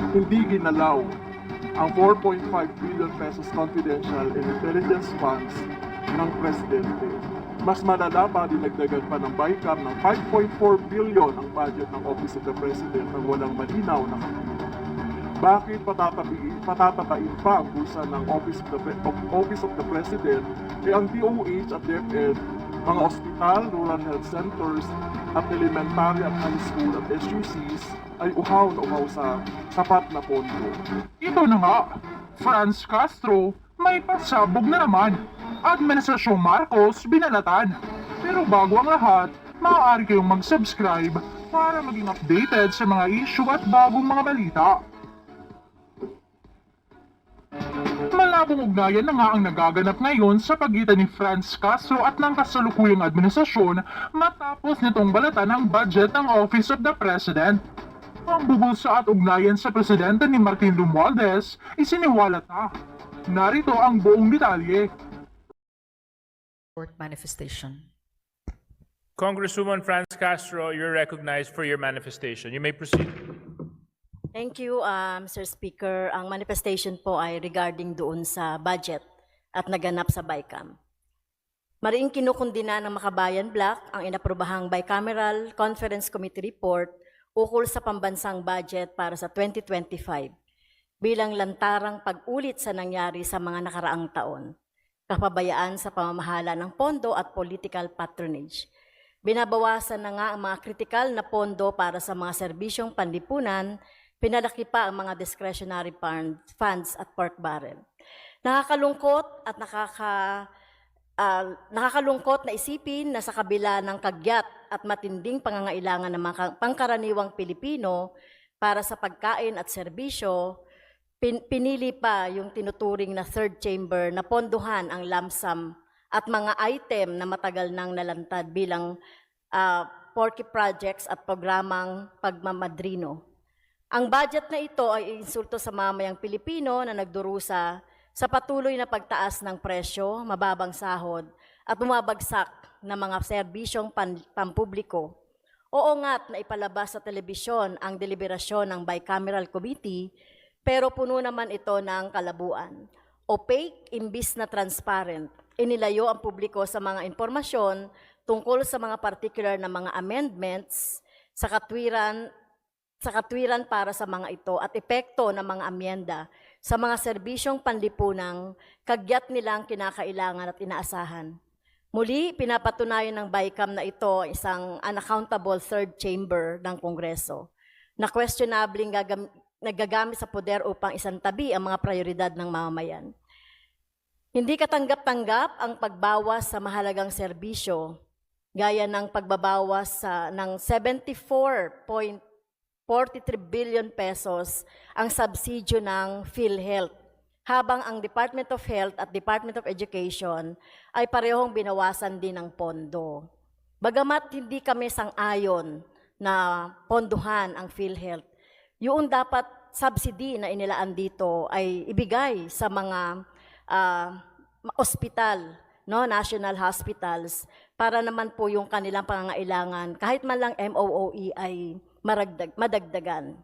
hindi ginalaw ang 4.5 billion pesos confidential and intelligence funds ng Presidente. Mas malala pa, dinagdagan pa ng BICAM ng 5.4 billion ang budget ng Office of the President nang walang malinaw na kapila. Bakit patatatain pa ang bulsa ng Office of the President ang DOH at DepEd, mga ospital, rural health centers, at elementary at high school at SUCs ay uhaw na uhaw sa sapat na pondo. Ito na nga, Franz Castro, may pasabog na naman. Administrasyong Marcos binalatan. Pero bago ang lahat, maaari kayong mag-subscribe para maging updated sa mga issue at bagong mga balita. Malabong ugnayan na nga ang nagaganap ngayon sa pagitan ni Franz Castro at ng kasalukuyang administrasyon matapos nitong balatan ang budget ng Office of the President. Ang bubulsa at ugnayan sa presidente ni Martin Romualdez isiniwalat na. Narito ang buong detalye. Court manifestation. Congresswoman Franz Castro, you're recognized for your manifestation. You may proceed. Thank you, Mr. Speaker. Ang manifestation po ay regarding doon sa budget at naganap sa BICAM. Mariing kinukundina ng Makabayan Bloc ang inaprobahang Bicameral Conference Committee Report ukol sa pambansang budget para sa 2025 bilang lantarang pag-ulit sa nangyari sa mga nakaraang taon, kapabayaan sa pamamahala ng pondo at political patronage. Binabawasan na nga ang mga kritikal na pondo para sa mga serbisyong panlipunan, pinalaki pa ang mga discretionary funds at pork barrel. Nakakalungkot at nakakalungkot na isipin na sa kabila ng kagyat at matinding pangangailangan ng mga pangkaraniwang Pilipino para sa pagkain at serbisyo, pinili pa yung tinuturing na third chamber na ponduhan ang lump sum at mga item na matagal nang nalantad bilang porky projects at programang pagmamadrino. Ang budget na ito ay insulto sa mamayang Pilipino na nagdurusa sa patuloy na pagtaas ng presyo, mababang sahod at bumabagsak na mga serbisyong pampubliko. Oo nga't na ipalabas sa telebisyon ang deliberasyon ng Bicameral Committee, pero puno naman ito ng kalabuan. Opaque imbis na transparent. Inilayo ang publiko sa mga impormasyon tungkol sa mga particular na mga amendments sa katwiran para sa mga ito at epekto ng mga amyenda sa mga serbisyong panlipunang kagyat nilang kinakailangan at inaasahan. Muli, pinapatunayan ng BICAM na ito isang unaccountable third chamber ng Kongreso na questionabling nagagamit sa poder upang isantabi ang mga prioridad ng mamamayan. Hindi katanggap-tanggap ang pagbawas sa mahalagang serbisyo, gaya ng pagbabawas ng 74.43 billion pesos ang subsidyo ng PhilHealth, habang ang Department of Health at Department of Education ay parehong binawasan din ng pondo. Bagamat hindi kami sang-ayon na ponduhan ang PhilHealth, yung dapat subsidy na inilaan dito ay ibigay sa mga ospital, no, national hospitals, para naman po yung kanilang pangangailangan, kahit man lang MOOE ay madagdagan.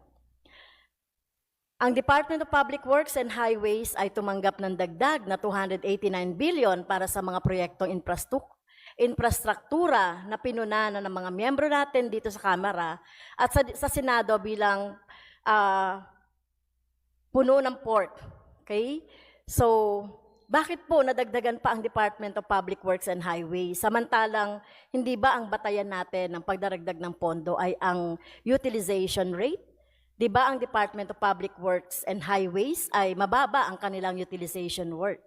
Ang Department of Public Works and Highways ay tumanggap ng dagdag na 289 billion para sa mga proyektong infrastruktura na pinunanan ng mga miyembro natin dito sa Kamara at sa Senado bilang puno ng port. Okay? So, bakit po nadagdagan pa ang Department of Public Works and Highways? Samantalang, hindi ba ang batayan natin ng pagdaragdag ng pondo ay ang utilization rate? Di ba ang Department of Public Works and Highways ay mababa ang kanilang utilization rate?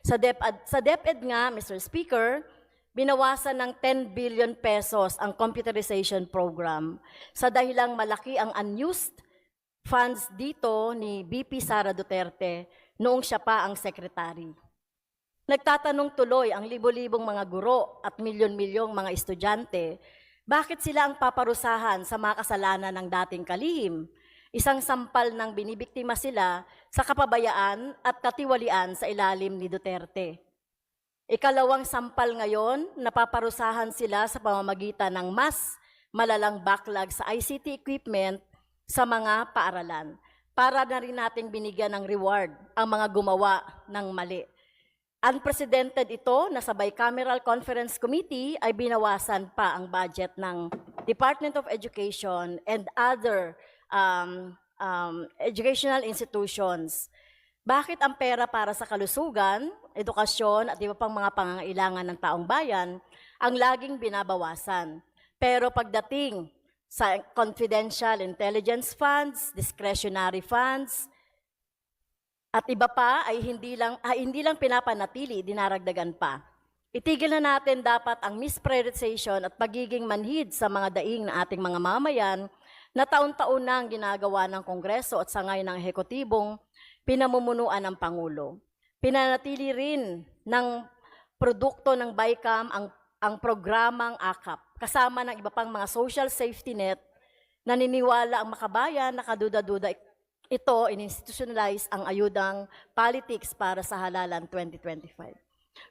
Sa DepEd nga, Mr. Speaker, binawasan ng 10 billion pesos ang computerization program sa dahilang malaki ang unused funds dito ni VP Sara Duterte noong siya pa ang sekretary. Nagtatanong tuloy ang libo-libong mga guro at milyon-milyong mga estudyante, bakit sila ang paparusahan sa mga kasalanan ng dating kalihim? Isang sampal ng binibiktima sila sa kapabayaan at katiwalian sa ilalim ni Duterte. Ikalawang sampal ngayon, napaparusahan sila sa pamamagitan ng mas malalang backlog sa ICT equipment sa mga paaralan. Para na rin nating binigyan ng reward ang mga gumawa ng mali. Unprecedented ito na sa Bicameral Conference Committee ay binawasan pa ang budget ng Department of Education and other educational institutions. Bakit ang pera para sa kalusugan, edukasyon at iba pang mga pangangailangan ng taong bayan ang laging binabawasan? Pero pagdating sa confidential intelligence funds, discretionary funds, at iba pa ay hindi lang pinapanatili, dinaragdagan pa. Itigil na natin dapat ang misprioritization at pagiging manhid sa mga daing ng ating mga mamayan na taon-taon nang ginagawa ng Kongreso at sangay ng ehekutibong pinamumunuan ng Pangulo. Pinanatili rin ng produkto ng BICAM ang programang AKAP, kasama ng iba pang mga social safety net. Naniniwala ang makabayan na kaduda-duda ito in-institutionalize ang ayudang politics para sa halalan 2025.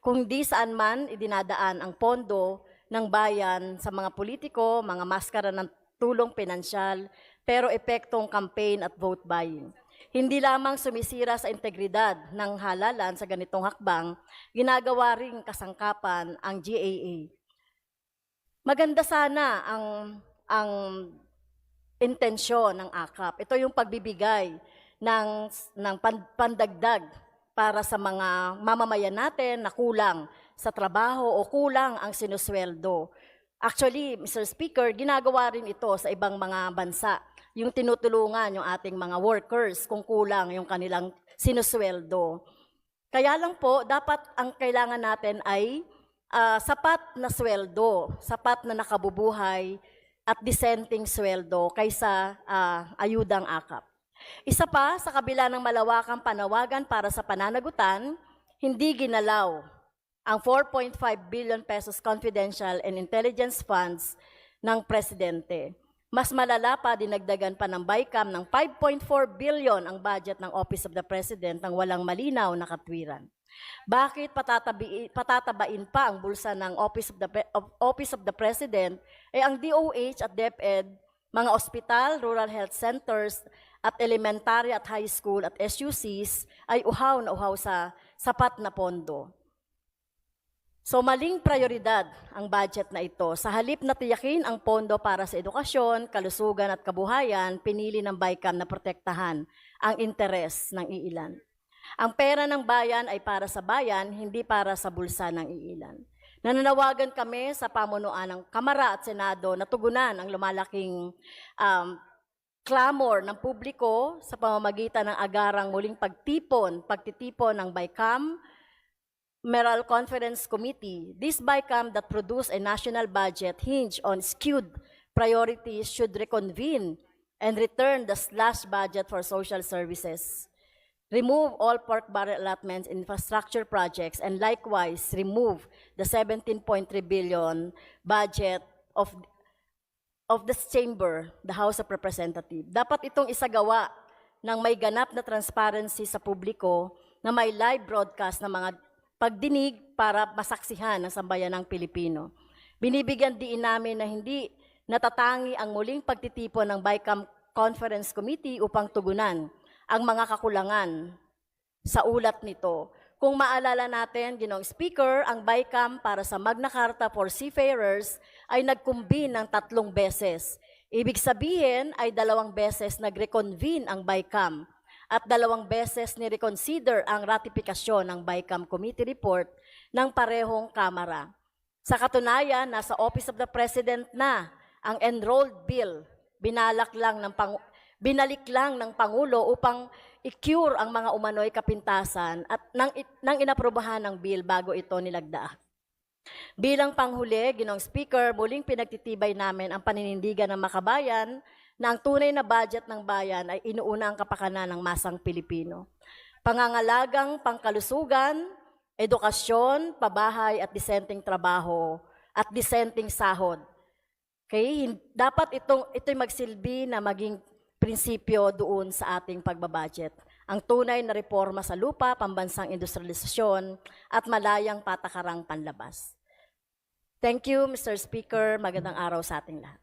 Kung di saan man idinadaan ang pondo ng bayan sa mga politiko, mga maskara ng tulong pinansyal, pero epektong campaign at vote buying. Hindi lamang sumisira sa integridad ng halalan sa ganitong hakbang, ginagawa ring kasangkapan ang GAA. Maganda sana ang intensyon ng AKAP. Ito yung pagbibigay ng pandagdag para sa mga mamamayan natin na kulang sa trabaho o kulang ang sinusweldo. Actually, Mr. Speaker, ginagawa rin ito sa ibang mga bansa. Yung tinutulungan yung ating mga workers kung kulang yung kanilang sinusweldo. Kaya lang po, dapat ang kailangan natin ay sapat na sweldo, sapat na nakabubuhay, at dissenting sweldo kaysa ayudang AKAP. Isa pa, sa kabila ng malawakang panawagan para sa pananagutan, hindi ginalaw ang 4.5 billion pesos confidential and intelligence funds ng Presidente. Mas malala pa, dinagdagan pa ng BICAM ng 5.4 billion ang budget ng Office of the President ng walang malinaw na katwiran. Bakit patatabain pa ang bulsa ng Office of the President ang DOH at DepEd, mga ospital, rural health centers at elementary at high school at SUCs ay uhaw na uhaw sa sapat na pondo. So maling prioridad ang budget na ito. Sa halip na tiyakin ang pondo para sa edukasyon, kalusugan at kabuhayan, pinili ng BICAM na protektahan ang interes ng iilan. Ang pera ng bayan ay para sa bayan, hindi para sa bulsa ng iilan. Nananawagan kami sa pamunuan ng Kamara at Senado na tugunan ang lumalaking clamor ng publiko sa pamamagitan ng agarang muling pagtitipon ng BICAM, Meral Conference Committee. This BICAM that produced a national budget hinged on skewed priorities should reconvene and return the slashed budget for social services. Remove all pork barrel allotments in infrastructure projects and likewise remove the 17.3 billion budget of this chamber, the House of Representatives. Dapat itong isagawa ng may ganap na transparency sa publiko na may live broadcast ng mga pagdinig para masaksihan ng sambayanang Pilipino. Binibigyan diin namin na hindi natatangi ang muling pagtitipon ng BICAM Conference Committee upang tugunan ang mga kakulangan sa ulat nito. Kung maalala natin, Ginoong Speaker, ang BICAM para sa Magna Carta for Seafarers ay nagkumbin ng 3 beses. Ibig sabihin ay 2 beses nag-reconvene ang BICAM at 2 beses ni-reconsider ang ratifikasyon ng BICAM Committee Report ng parehong kamara. Sa katunayan, nasa Office of the President na ang enrolled bill, binalik lang ng Pangulo upang i-cure ang mga umano'y kapintasan at nang inaprubahan ng bill bago ito nilagda. Bilang panghuli, Ginoong Speaker, muling pinagtitibay namin ang paninindigan ng makabayan na ang tunay na budget ng bayan ay inuuna ang kapakanan ng masang Pilipino. Pangangalagang pangkalusugan, edukasyon, pabahay at disenteng trabaho at disenteng sahod. Okay? Dapat ito'y magsilbi na maging prinsipyo doon sa ating pagbabudget. Ang tunay na reforma sa lupa, pambansang industrialisasyon, at malayang patakarang panlabas. Thank you, Mr. Speaker. Magandang araw sa ating lahat.